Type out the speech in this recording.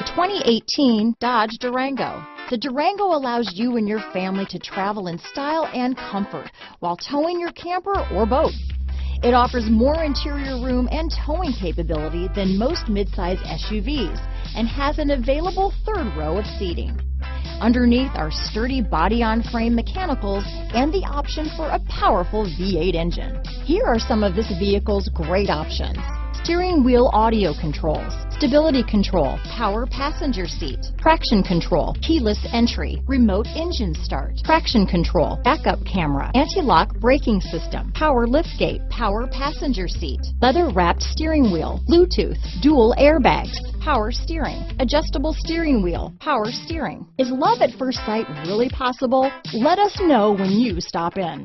The 2018 Dodge Durango. The Durango allows you and your family to travel in style and comfort while towing your camper or boat. It offers more interior room and towing capability than most midsize SUVs and has an available third row of seating. Underneath are sturdy body-on-frame mechanicals and the option for a powerful V8 engine. Here are some of this vehicle's great options: steering wheel audio controls, stability control, power passenger seat, traction control, keyless entry, remote engine start, traction control, backup camera, anti-lock braking system, power liftgate, power passenger seat, leather-wrapped steering wheel, Bluetooth, dual airbags, power steering, adjustable steering wheel, power steering. Is love at first sight really possible? Let us know when you stop in.